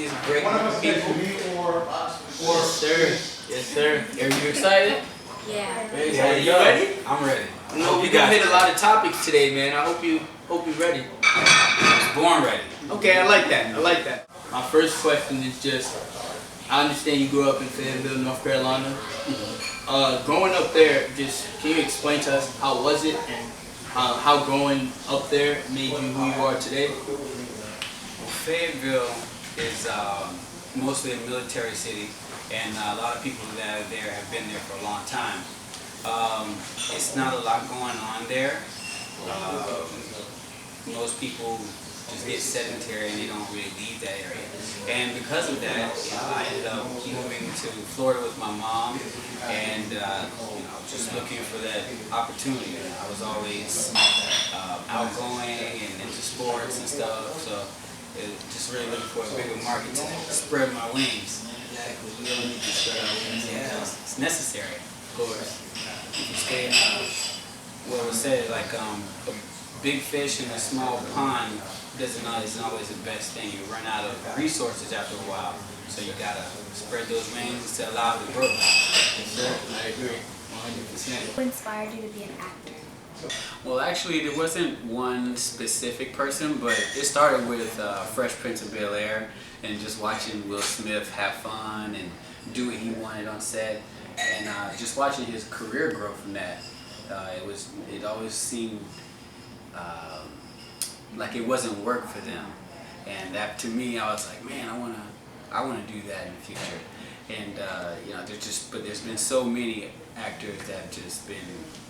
is breaking people. Yes, sir. Yes, sir. Are you excited? Yeah. Yeah, you ready? I'm ready. No, we're gonna hit a lot of topics today, man. I hope you're ready. I was born ready. Okay, I like that. I like that. My first question is just, I understand you grew up in Fayetteville, North Carolina. Growing up there, just can you explain to us how was it and how growing up there made you who you are today? Well, Fayetteville is mostly a military city, and a lot of people that are there have been there for a long time. It's not a lot going on there. Most people just get sedentary and they don't really leave that area. And because of that, I ended up moving to Florida with my mom, and just looking for that opportunity. I was always outgoing and into sports and stuff, so just really looking for a bigger market to spread my wings. Exactly. We all need to spread our wings. Yeah, it's necessary. Of course. If you stay in what was said, like a big fish in a small pond isn't always the best thing. You run out of resources after a while, so you gotta spread those wings to allow the growth. Yes, sir. I agree. 100%. What inspired you to be an actor? Well, actually, there wasn't one specific person, but it started with Fresh Prince of Bel-Air and just watching Will Smith have fun and do what he wanted on set, and just watching his career grow from that. It always seemed like it wasn't work for them, and that to me, I was like, man, I wanna do that in the future. And there's been so many actors that have just been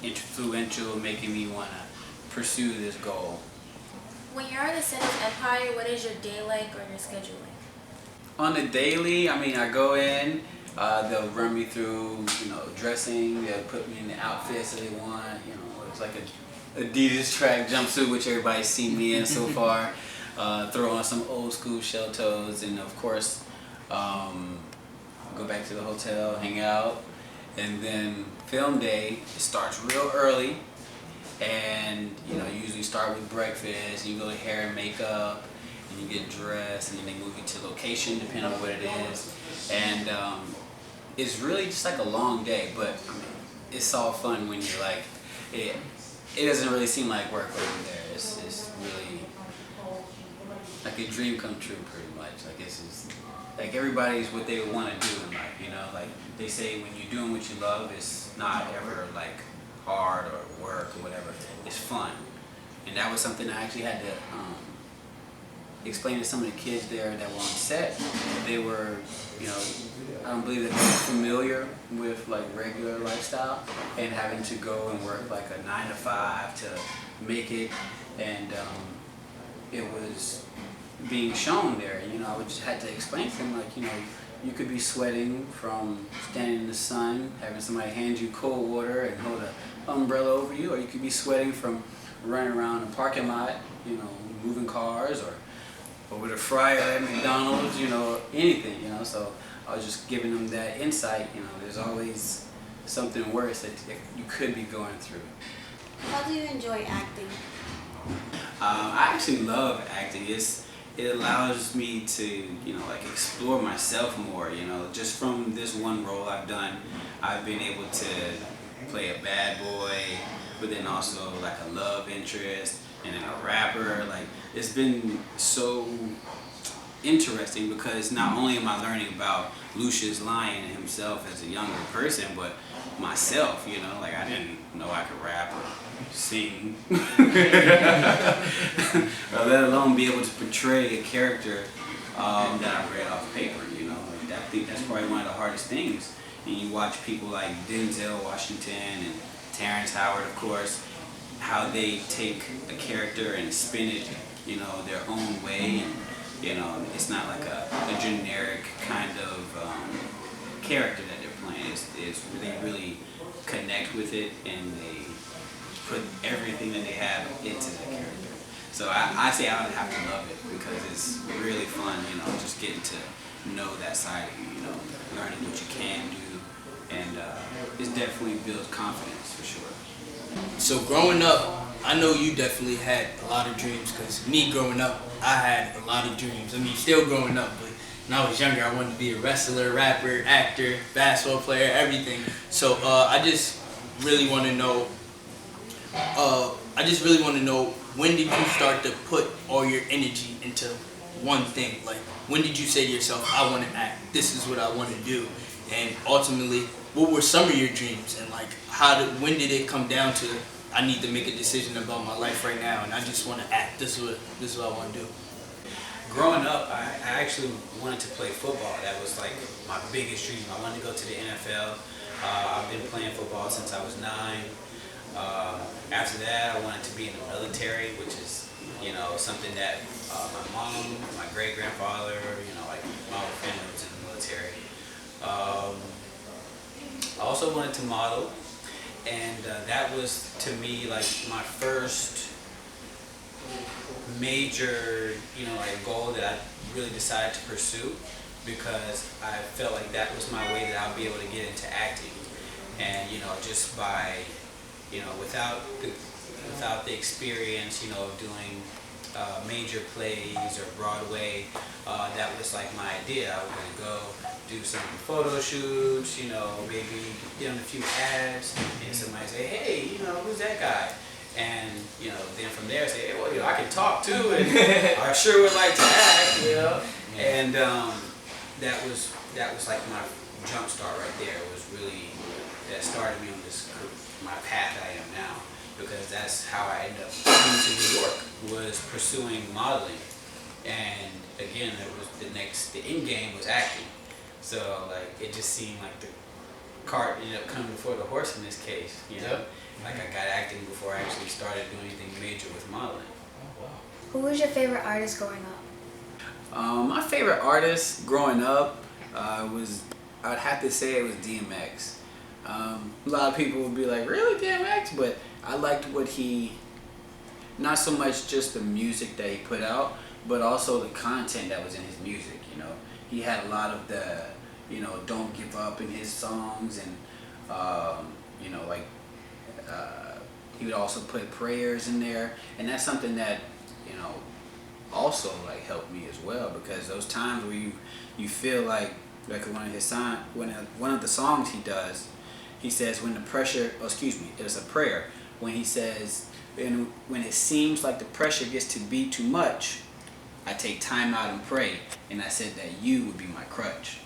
influential, making me want to pursue this goal. When you're on the set of Empire, what is your day like or your schedule like? On the daily, I go in, they'll run me through, dressing, they'll put me in the outfits that they want, it's like a Adidas track jumpsuit, which everybody's seen me in so far, throw on some old school shell toes, and of course, go back to the hotel, hang out, and then film day, it starts real early, and you usually start with breakfast, you go to hair and makeup, and you get dressed, and then they move you to location depending on what it is, and it's really just like a long day, but it's all fun when you're like, it doesn't really seem like work when you're there. It's really like a dream come true pretty much. Like it's just, like everybody's what they want to do in life, like they say when you're doing what you love, it's not ever like hard or work or whatever, it's fun. And that was something I actually had to explain to some of the kids there that were on set. They were, I don't believe that they were familiar with like regular lifestyle and having to go and work like a 9 to 5 to make it, and it was being shown there. I would just had to explain to them, like, you could be sweating from standing in the sun, having somebody hand you cold water and hold an umbrella over you, or you could be sweating from running around a parking lot, moving cars, or with a fryer at McDonald's, anything, So I was just giving them that insight, there's always something worse that you could be going through. How do you enjoy acting? I actually love acting. It allows me to, explore myself more, just from this one role I've done, I've been able to play a bad boy, but then also like a love interest, and then a rapper. Like, it's been so interesting because not only am I learning about Lucius Lyon himself as a younger person, but myself, like I didn't know I could rap or sing, or let alone be able to portray a character that I read off paper, I think that's probably one of the hardest things. And you watch people like Denzel Washington and Terrence Howard, of course, how they take a character and spin it, their own way, and it's not like a generic kind of character that they're playing. They really connect with it, and they put everything that they have into the character. So I say I would have to love it because it's really fun, just getting to know that side of you, learning what you can do, and it definitely builds confidence for sure. So growing up, I know you definitely had a lot of dreams, because me growing up, I had a lot of dreams. Still growing up, but when I was younger, I wanted to be a wrestler, rapper, actor, basketball player, everything. So I just really want to know. When did you start to put all your energy into one thing? Like, when did you say to yourself, I want to act, this is what I want to do? And ultimately, what were some of your dreams? And like, when did it come down to, I need to make a decision about my life right now and I just want to act, this is what I want to do? Growing up, I actually wanted to play football. That was like my biggest dream. I wanted to go to the NFL. I've been playing football since I was 9. After that, I wanted to be in the military, which is, something that my mom, my great-grandfather, like my whole family was in the military. I also wanted to model, and that was, to me, like my first major, like goal that I really decided to pursue, because I felt like that was my way that I'll be able to get into acting. And, just by without the experience, of doing major plays or Broadway, that was like my idea. I was going to go do some photo shoots, maybe get on a few ads, and somebody say, hey, who's that guy? And, then from there say, hey, well, I can talk too, and I sure would like to act, And that was like my jump start right there. It was really, that started me on my path I am now, because that's how I ended up coming to New York, was pursuing modeling. And again, the end game was acting. So like, it just seemed like the cart ended up coming before the horse in this case, Yep. Like I got acting before I actually started doing anything major with modeling. Oh, wow. Who was your favorite artist growing up? My favorite artist growing up I'd have to say it was DMX. A lot of people would be like, really, DMX? But I liked what not so much just the music that he put out, but also the content that was in his music, He had a lot of the, don't give up in his songs, and, he would also put prayers in there. And that's something that, also like helped me as well, because those times where you feel like one of the songs he does, he says, it's a prayer, when he says, when it seems like the pressure gets to be too much, I take time out and pray, and I said that you would be my crutch.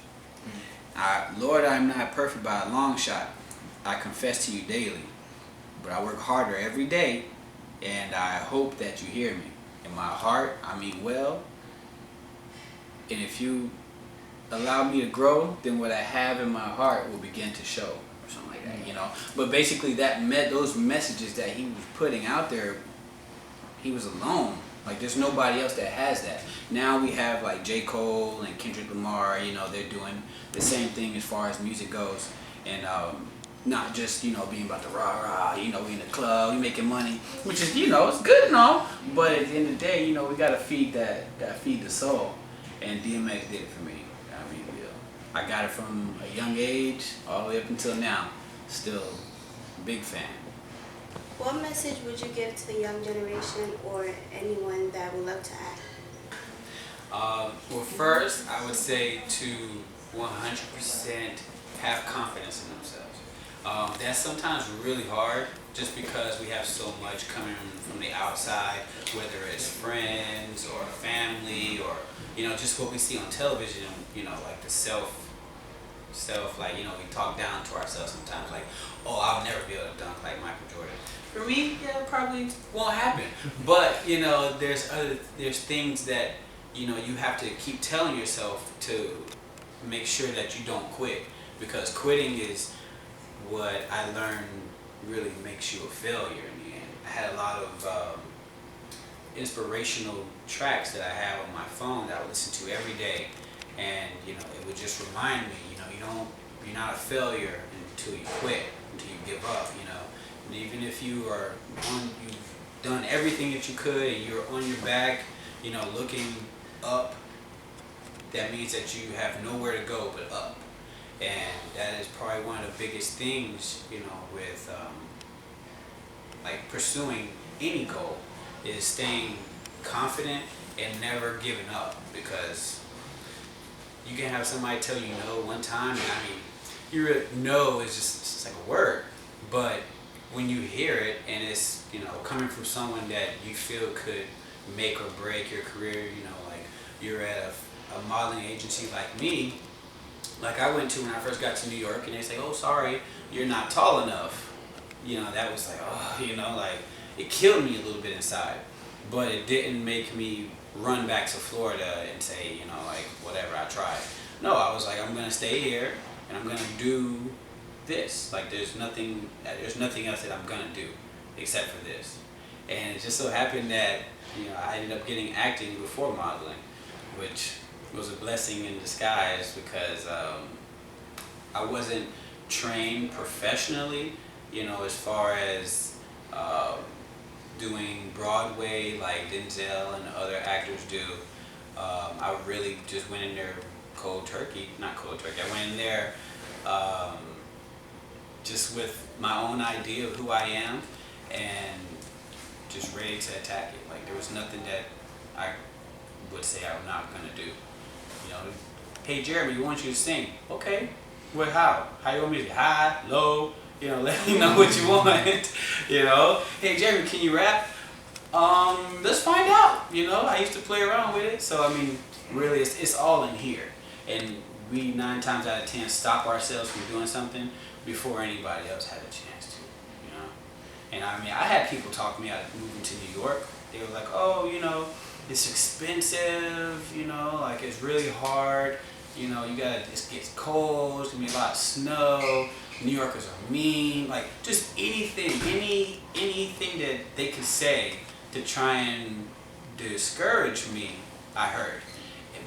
Lord, I'm not perfect by a long shot. I confess to you daily, but I work harder every day, and I hope that you hear me. In my heart, I mean well, and if you allow me to grow, then what I have in my heart will begin to show, or something like that, But basically, those messages that he was putting out there, he was alone. Like, there's nobody else that has that. Now we have like J. Cole and Kendrick Lamar, they're doing the same thing as far as music goes, and not just being about the rah-rah, we in the club, we making money, which is it's good and all, but at the end of the day, we gotta feed feed the soul, and DMX did it for me. I mean, I got it from a young age all the way up until now. Still a big fan. What message would you give to the young generation or anyone that would love to act? Well, first, I would say to 100% have confidence in themselves. That's sometimes really hard, just because we have so much coming from the outside, whether it's friends or family or, just what we see on television, like the self, like, we talk down to ourselves sometimes, like, oh, I'll never be able to dunk like Michael Jordan. For me, yeah, it probably won't happen. But, there's things that, you have to keep telling yourself to make sure that you don't quit, because quitting is what I learned really makes you a failure in the end. I had a lot of inspirational tracks that I have on my phone that I would listen to every day, and it would just remind me, you're not a failure until you quit, until you give up, And even if you've done everything that you could and you're on your back, looking up, that means that you have nowhere to go but up. And that is probably one of the biggest things, with like pursuing any goal, is staying confident and never giving up, because you can have somebody tell you no one time, and I mean, you really no is just like a word, but when you hear it and it's, you know, coming from someone that you feel could make or break your career, you know, like you're at a modeling agency like me, like I went to when I first got to New York, and they say, oh, sorry, you're not tall enough. You know, that was like, oh, you know, like it killed me a little bit inside, but it didn't make me run back to Florida and say, you know, like whatever, I tried. No, I was like, I'm gonna stay here and I'm gonna do this. Like there's nothing else that I'm gonna do except for this. And it just so happened that, you know, I ended up getting acting before modeling, which was a blessing in disguise because I wasn't trained professionally, you know, as far as doing Broadway like Denzel and other actors do. I really just went in there cold turkey, not cold turkey, I went in there just with my own idea of who I am and just ready to attack it. Like there was nothing that I would say I'm not gonna do. You know, hey Jeremy, we want you to sing. Okay, well how? How you want me to high, low? You know, let me know what you want. You know, hey Jeremy, can you rap? Let's find out. You know, I used to play around with it. So I mean, really, it's all in here, and we 9 times out of 10 stop ourselves from doing something before anybody else had a chance to. You know, and I mean, I had people talk me out of moving to New York. They were like, oh, you know, it's expensive. You know, like it's really hard. You know, it gets cold. It's gonna be a lot of snow. New Yorkers are mean. Like just anything that they could say to try and discourage me, I heard.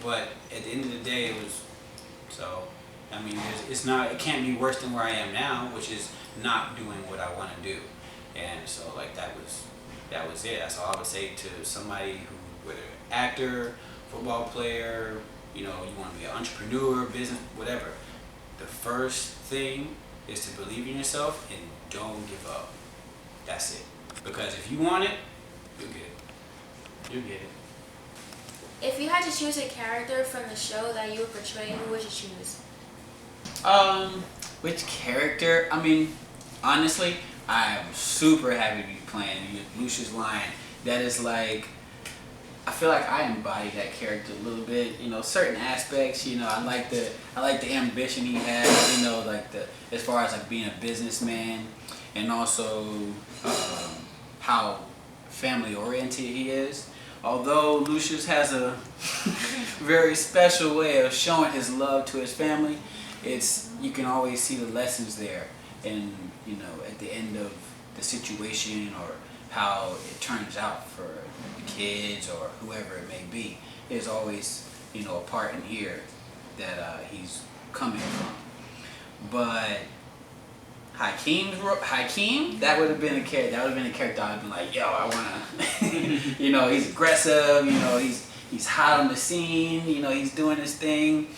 But at the end of the day, it was so. I mean, it can't be worse than where I am now, which is not doing what I want to do. And so, like that was it. That's all I would say to somebody who, whether actor, football player, you know, you want to be an entrepreneur, business, whatever. The first thing is to believe in yourself and don't give up. That's it. Because if you want it, you'll get it. You'll get it. If you had to choose a character from the show that you would portray, who would you choose? Which character? I mean, honestly, I am super happy to be playing Lucius Lyon. That is like, I feel like I embody that character a little bit. You know, certain aspects. You know, I like the ambition he has. You know, like as far as like being a businessman, and also how family oriented he is. Although Lucius has a very special way of showing his love to his family, you can always see the lessons there, and you know, at the end of the situation or how it turns out for the kids or whoever it may be. There's always, you know, a part in here that he's coming from. But Hakeem, that would have been a character. That would have been a character I'd been like, yo, I wanna, you know, he's aggressive. You know, he's hot on the scene. You know, he's doing his thing.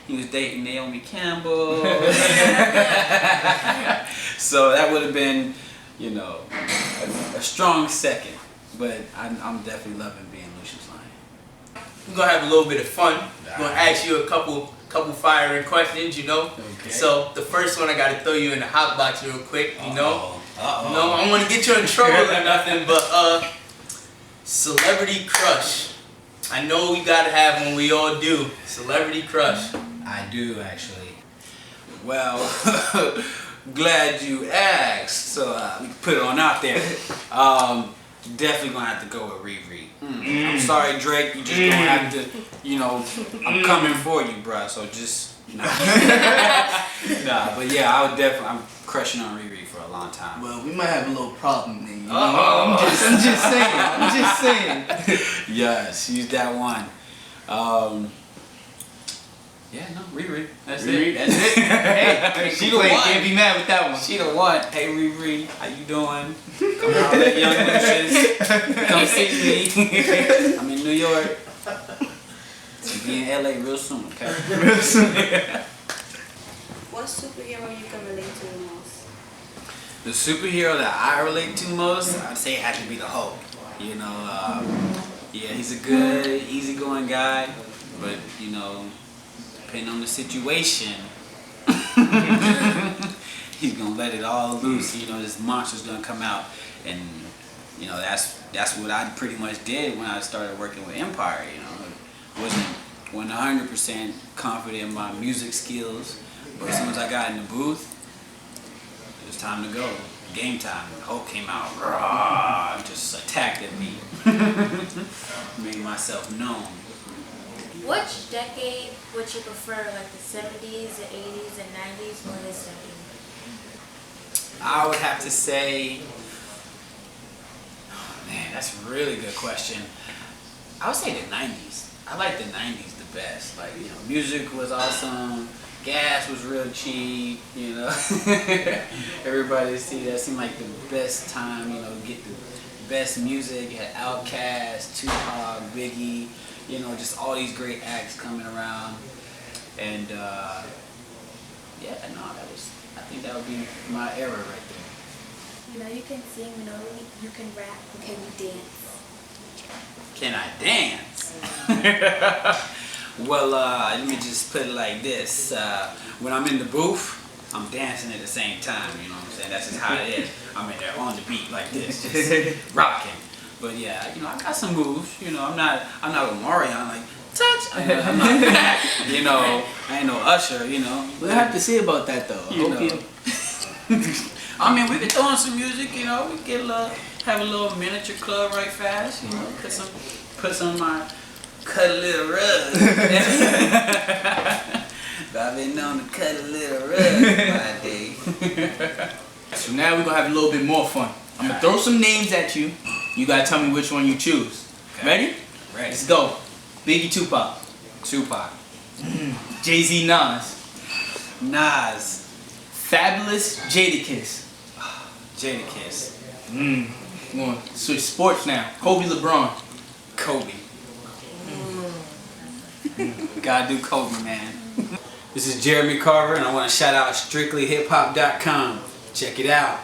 He was dating Naomi Campbell. So that would have been, you know, a strong second. But I'm definitely loving being Lucius Lyon. We're gonna have a little bit of fun. We're gonna ask you a couple firing questions, you know. Okay. So the first one, I gotta throw you in the hot box real quick, you know. Uh-oh. No, I don't want to get you in trouble or nothing, but celebrity crush. I know we gotta have one. We all do. Celebrity crush. I do actually. Well, glad you asked. So we can put it on out there. Definitely gonna have to go with Riri. I'm sorry, Drake. You just gonna have to, you know, I'm coming for you, bruh. So just nah. Nah, but yeah, I'm crushing on Riri for a long time. Well, we might have a little problem then. You know? I'm just saying. Yes, use that one. Yeah, no, Riri. That's Riri. it. That's it. Hey, she the one. Can't be mad with that one. She the one. Hey, Riri, how you doing? Come out at Young Lucius. Come see me. I'm in New York. I'll be in LA real soon, okay? Real soon. What superhero you can relate to the most? The superhero that I relate to most, I'd say it had to be the Hulk. You know, yeah, he's a good, easygoing guy, but you know, depending on the situation, he's gonna let it all loose. You know, this monster's gonna come out, and you know that's what I pretty much did when I started working with Empire. You know, wasn't 100% confident in my music skills, but as soon as I got in the booth, it was time to go. Game time. Hulk came out, rah, just attacked at me. Made myself known. Which decade would you prefer, like the 70s, the 80s, and 90s, or this decade? I would have to say, oh man, that's a really good question. I would say the 90s. I like the 90s the best. Like, you know, music was awesome. Gas was real cheap, you know. Everybody see that seemed like the best time, you know, get the best music. You had Outkast, Tupac, Biggie, you know, just all these great acts coming around. And yeah, no, I think that would be my era right there. You know, you can sing, you know, you can rap, can you dance? Can I dance? Well, let me just put it like this. When I'm in the booth, I'm dancing at the same time, you know what I'm saying? That's just how it is. I'm in there on the beat like this, just rocking. But yeah, you know, I got some moves, you know, I'm not with Mario, I'm like, touch! I'm not that, you know, I ain't no Usher, you know. We'll have to see about that though. I mean, we could throw on some music, you know, we get have a little miniature club right fast, you know, put some of my cut a little rug. I've been known to cut a little rug my day. So now we're gonna have a little bit more fun. I'm gonna throw some names at you. You gotta tell me which one you choose. Okay. Ready? Ready. Let's go. Biggie, Tupac. Tupac. Jay-Z, Nas. Nas. Fabulous, Jadakiss. Jadakiss. Come on, switch sports now. Kobe, LeBron. Kobe. Gotta do Kobe, man. This is Jeremy Carver, and I want to shout out StrictlyHipHop.com. Check it out.